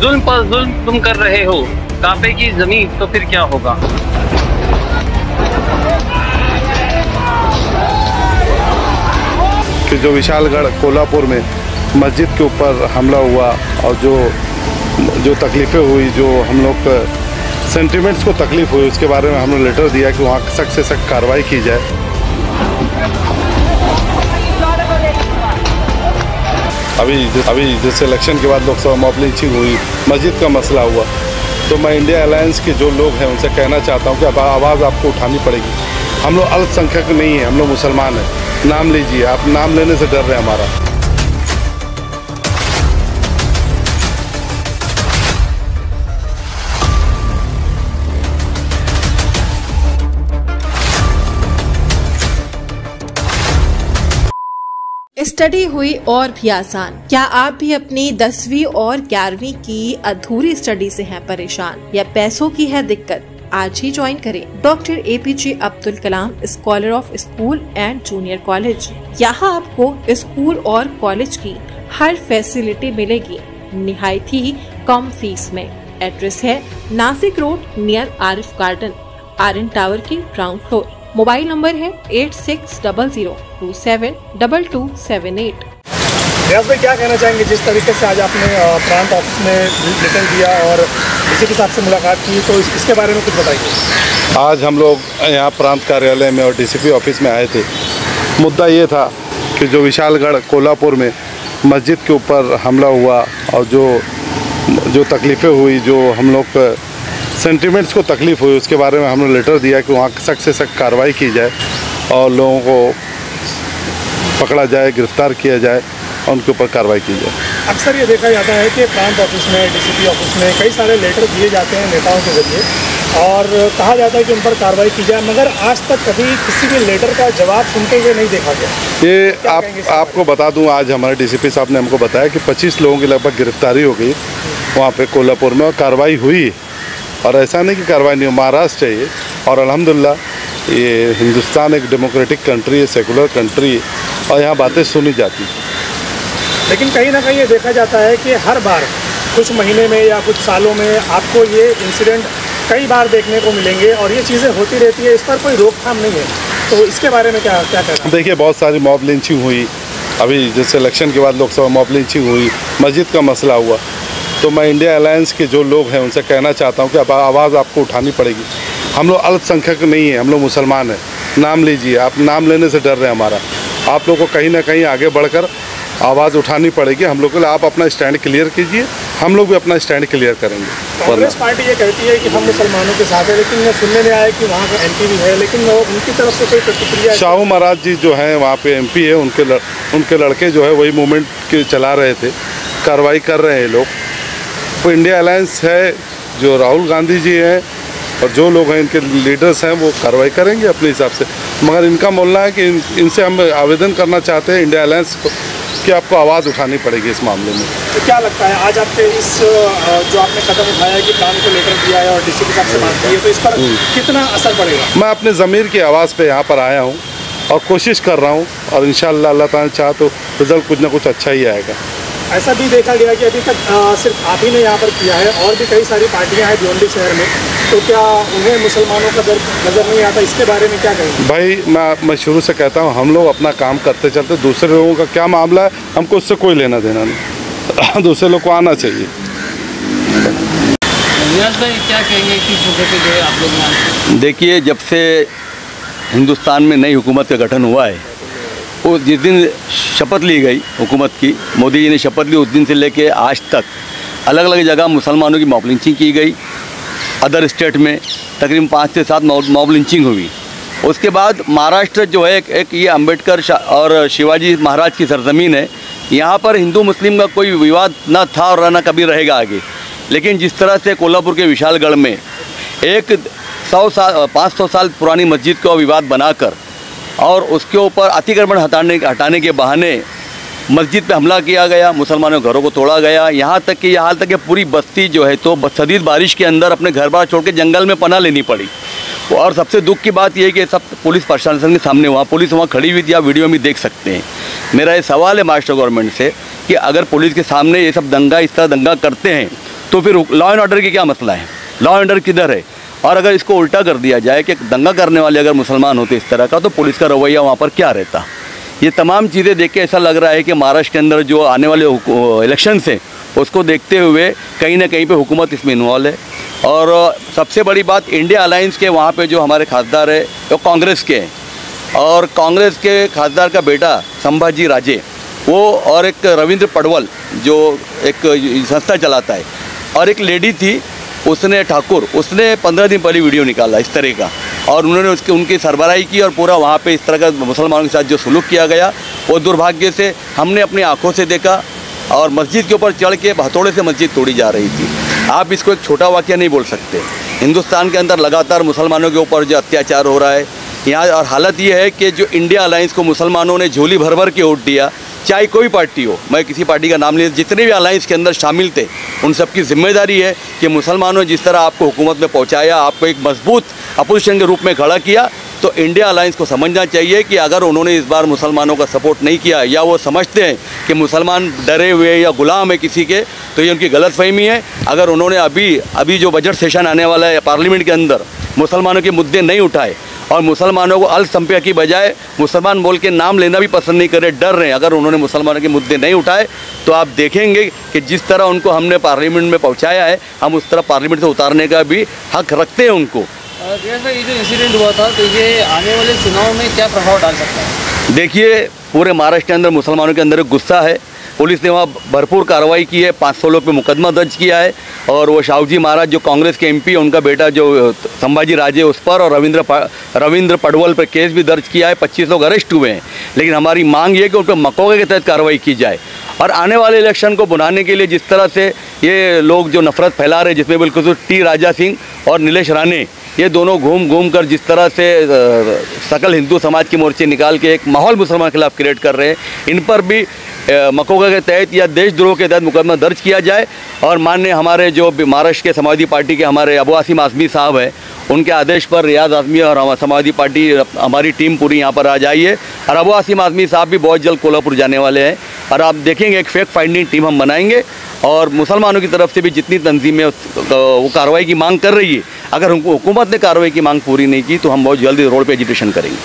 जुल्म पर जुल्म तुम कर रहे हो, कांपेगी जमीन तो फिर क्या होगा। कि जो विशालगढ़ कोल्हापुर में मस्जिद के ऊपर हमला हुआ और जो तकलीफ़ें हुई, जो हम लोग सेंटिमेंट्स को तकलीफ़ हुई, उसके बारे में हमने लेटर दिया कि वहाँ सख्त से सख्त कार्रवाई की जाए। अभी जैसे इलेक्शन के बाद लोकसभा मॉब लिंचिंग हुई, मस्जिद का मसला हुआ, तो मैं इंडिया अलायंस के जो लोग हैं उनसे कहना चाहता हूँ कि अब आवाज़ आपको उठानी पड़ेगी। हम लोग अल्पसंख्यक नहीं हैं, हम लोग मुसलमान हैं। नाम लीजिए, आप नाम लेने से डर रहे हैं हमारा। स्टडी हुई और भी आसान। क्या आप भी अपनी 10वीं और 11वीं की अधूरी स्टडी से हैं परेशान या पैसों की है दिक्कत? आज ही ज्वाइन करें doctor APJ Abdul Kalam scholar of school and junior college. यहाँ आपको स्कूल और कॉलेज की हर फैसिलिटी मिलेगी निहायत ही कम फीस में। एड्रेस है Nashik road near Arif garden, RN tower के ग्राउंड फ्लोर। मोबाइल नंबर है 8600272278। रियाज भाई, क्या कहना चाहेंगे जिस तरीके से आज आपने प्रांत ऑफिस में लेटर दिया और इसी के साथ से मुलाकात की, तो इसके बारे में कुछ बताइए। आज हम लोग यहाँ प्रांत कार्यालय में और DCP ऑफिस में आए थे। मुद्दा ये था कि जो विशालगढ़ कोल्हापुर में मस्जिद के ऊपर हमला हुआ और जो तकलीफ़ें हुई, जो हम लोग सेंटिमेंट्स को तकलीफ़ हुई, उसके बारे में हमने लेटर दिया कि वहाँ सख्त से सख्त कार्रवाई की जाए और लोगों को पकड़ा जाए, गिरफ्तार किया जाए और उनके ऊपर कार्रवाई की जाए। अक्सर ये देखा जाता है कि प्रांत ऑफिस में, DCP ऑफिस में कई सारे लेटर दिए जाते हैं नेताओं के जरिए और कहा जाता है कि उन पर कार्रवाई की जाए, मगर आज तक कभी किसी भी लेटर का जवाब सुनते हुए नहीं देखा गया। ये आपको बता दूं, आज हमारे DCP साहब ने हमको बताया कि 25 लोगों की लगभग गिरफ्तारी हो गई वहाँ पे कोल्हापुर में और कार्रवाई हुई। और ऐसा नहीं कि कार्रवाई नहीं हो, महाराष्ट्र है ये, और अल्हम्दुलिल्लाह ये हिंदुस्तान एक डेमोक्रेटिक कंट्री है, सेकुलर कंट्री है और यहाँ बातें सुनी जाती। लेकिन कहीं ना कहीं ये देखा जाता है कि हर बार कुछ महीने में या कुछ सालों में आपको ये इंसिडेंट कई बार देखने को मिलेंगे और ये चीज़ें होती रहती है, इस पर कोई रोकथाम नहीं है, तो इसके बारे में क्या कहना है? देखिए, बहुत सारी मॉब लिंचिंग हुई, अभी जैसे इलेक्शन के बाद लोकसभा मॉब लिंचिंग हुई, मस्जिद का मसला हुआ, तो मैं इंडिया अलायंस के जो लोग हैं उनसे कहना चाहता हूँ कि अब आवाज़ आपको उठानी पड़ेगी। हम लोग अल्पसंख्यक नहीं हैं, हम लोग मुसलमान हैं। नाम लीजिए, आप नाम लेने से डर रहे हैं हमारा। आप लोगों को कहीं ना कहीं आगे बढ़कर आवाज़ उठानी पड़ेगी हम लोग के लिए। आप अपना स्टैंड क्लियर कीजिए, हम लोग भी अपना स्टैंड क्लियर करेंगे। कांग्रेस पार्टी ये कहती है कि हम मुसलमानों के साथ है, लेकिन सुनने में आया कि वहाँ का MP भी है, लेकिन उनकी तरफ से कोई प्रतिक्रिया? शाहू महाराज जी जो हैं वहाँ पे MP है, उनके लड़के जो है वही मूवमेंट के चला रहे थे, कार्रवाई कर रहे हैं लोग। तो इंडिया अलायंस है, जो राहुल गांधी जी हैं और जो लोग हैं इनके लीडर्स हैं, वो कार्रवाई करेंगे अपने हिसाब से। मगर इनका बोलना है कि इनसे हम आवेदन करना चाहते हैं इंडिया अलायंस को कि आपको आवाज़ उठानी पड़ेगी इस मामले में। तो क्या लगता है आज आपके इस जो आपने कदम उठाया है कि प्रांत को लेटर दिया है और DCP साहब से बात की है, तो इस पर कितना असर पड़ेगा? मैं अपने ज़मीर की आवाज़ पे यहाँ पर आया हूँ और कोशिश कर रहा हूँ और इंशाअल्लाह अल्लाह ताला चाहे तो रिजल्ट कुछ ना कुछ अच्छा ही आएगा। ऐसा भी देखा गया कि अभी तक सिर्फ आप ही ने यहाँ पर किया है और भी कई सारी पार्टियाँ हैं भिवंडी शहर में, तो क्या उन्हें मुसलमानों का दर्द नज़र नहीं आता? इसके बारे में क्या कहेंगे? भाई मैं शुरू से कहता हूँ, हम लोग अपना काम करते चलते, दूसरे लोगों का क्या मामला है हमको उससे कोई लेना देना नहीं। दूसरे लोग को आना चाहिए। रियाज भाई, क्या कहेंगे कि मुद्दे पे जो है आप लोग? देखिए, जब से हिंदुस्तान में नई हुकूमत का गठन हुआ है, वो जिस दिन शपथ ली गई हुकूमत की, मोदी जी ने शपथ ली, उस दिन से लेके आज तक अलग अलग जगह मुसलमानों की मॉब लिंचिंग की गई। अदर स्टेट में तकरीबन 5 से 7 मॉब लिंचिंग हुई। उसके बाद महाराष्ट्र जो है एक ये अम्बेडकर और शिवाजी महाराज की सरजमीन है, यहाँ पर हिंदू मुस्लिम का कोई विवाद ना था और ना कभी रहेगा आगे। लेकिन जिस तरह से कोल्हापुर के विशालगढ़ में एक 500 साल पुरानी मस्जिद को विवाद बनाकर और उसके ऊपर अतिक्रमण हटाने के बहाने मस्जिद पे हमला किया गया, मुसलमानों के घरों को तोड़ा गया, यहाँ तक कि यह हाल तक कि पूरी बस्ती जो है तो शदीद बारिश के अंदर अपने घर बार छोड़ के जंगल में पनाह लेनी पड़ी। और सबसे दुख की बात यह है कि सब पुलिस प्रशासन के सामने पुलिस वहाँ खड़ी हुई थी, आप वीडियो में देख सकते हैं। मेरा ये सवाल है महाराष्ट्र गवर्नमेंट से कि अगर पुलिस के सामने ये सब इस तरह दंगा करते हैं तो फिर लॉ एंड ऑर्डर की क्या मसला है, लॉ एंड ऑर्डर किधर है। और अगर इसको उल्टा कर दिया जाए कि दंगा करने वाले अगर मुसलमान होते इस तरह का, तो पुलिस का रवैया वहाँ पर क्या रहता। ये तमाम चीज़ें देख के ऐसा लग रहा है कि महाराष्ट्र के अंदर जो आने वाले इलेक्शंस हैं उसको देखते हुए कहीं ना कहीं पे हुकूमत इसमें इन्वॉल्व है। और सबसे बड़ी बात, इंडिया अलायंस के वहाँ पे जो हमारे खासदार है वो कांग्रेस के हैं, और कांग्रेस के खासदार का बेटा संभाजी राजे वो, और एक रविंद्र पडवल जो एक संस्था चलाता है, और एक लेडी थी उसने ठाकुर, उसने 15 दिन पहले वीडियो निकाला इस तरह का, और उन्होंने उनकी सरबराही की, और पूरा वहाँ पे इस तरह का मुसलमानों के साथ जो सलूक किया गया वो दुर्भाग्य से हमने अपनी आंखों से देखा। और मस्जिद के ऊपर चढ़ के हथौड़े से मस्जिद तोड़ी जा रही थी। आप इसको एक छोटा वाक़या नहीं बोल सकते। हिंदुस्तान के अंदर लगातार मुसलमानों के ऊपर जो अत्याचार हो रहा है यहाँ, और हालत ये है कि जो इंडिया अलायंस को मुसलमानों ने झोली भर भर के वोट दिया, चाहे कोई पार्टी हो, मैं किसी पार्टी का नाम नहीं, जितने भी अलायंस के अंदर शामिल थे उन सबकी जिम्मेदारी है कि मुसलमानों जिस तरह आपको हुकूमत में पहुंचाया, आपको एक मजबूत अपोजिशन के रूप में खड़ा किया, तो इंडिया अलायंस को समझना चाहिए कि अगर उन्होंने इस बार मुसलमानों का सपोर्ट नहीं किया, या वो समझते हैं कि मुसलमान डरे हुए या गुलाम है किसी के, तो ये उनकी गलतफहमी है। अगर उन्होंने अभी जो बजट सेशन आने वाला है पार्लियामेंट के अंदर मुसलमानों के मुद्दे नहीं उठाए, और मुसलमानों को अल्पसंख्यक की बजाय मुसलमान बोल के नाम लेना भी पसंद नहीं करे, डर रहे हैं, अगर उन्होंने मुसलमानों के मुद्दे नहीं उठाए तो आप देखेंगे कि जिस तरह उनको हमने पार्लियामेंट में पहुंचाया है, हम उस तरह पार्लियामेंट से उतारने का भी हक रखते हैं उनको। जैसा ये जो इंसिडेंट हुआ था, तो ये आने वाले चुनाव में क्या प्रभाव डाल सकता है? देखिए, पूरे महाराष्ट्र के अंदर मुसलमानों के अंदर एक गुस्सा है। पुलिस ने वहाँ भरपूर कार्रवाई की है, 500 लोग पे मुकदमा दर्ज किया है, और वो शाहूजी महाराज जो कांग्रेस के एमपी, उनका बेटा जो संभाजी राजे उस पर, और रविंद्र पडवल पर केस भी दर्ज किया है। 25 लोग अरेस्ट हुए हैं। लेकिन हमारी मांग ये है कि उन पर मकोगे के तहत कार्रवाई की जाए, और आने वाले इलेक्शन को बुलाने के लिए जिस तरह से ये लोग जो नफरत फैला रहे, जिसमें बिल्कुल टी राजा सिंह और नीलेश राणे, ये दोनों घूम कर जिस तरह से सकल हिंदू समाज के मोर्चे निकाल के एक माहौल मुसलमान के खिलाफ क्रिएट कर रहे हैं, इन पर भी मकोगा के तहत या देशद्रोह के तहत मुकदमा दर्ज किया जाए। और माननीय हमारे जो महाराष्ट्र के समाजवादी पार्टी के हमारे अबू आसिम आज़मी साहब हैं, उनके आदेश पर रियाज आज़मी और समाजवादी पार्टी हमारी टीम पूरी यहाँ पर आ जाइए, और अबू आसिम आज़मी साहब भी बहुत जल्द कोल्हापुर जाने वाले हैं, और आप देखेंगे एक फैक्ट फाइंडिंग टीम हम बनाएंगे, और मुसलमानों की तरफ से भी जितनी तंजीमें वो कार्रवाई की मांग कर रही है, अगर हुकूमत ने कार्रवाई की मांग पूरी नहीं की तो हम बहुत जल्दी रोड पे एजिटेशन करेंगे।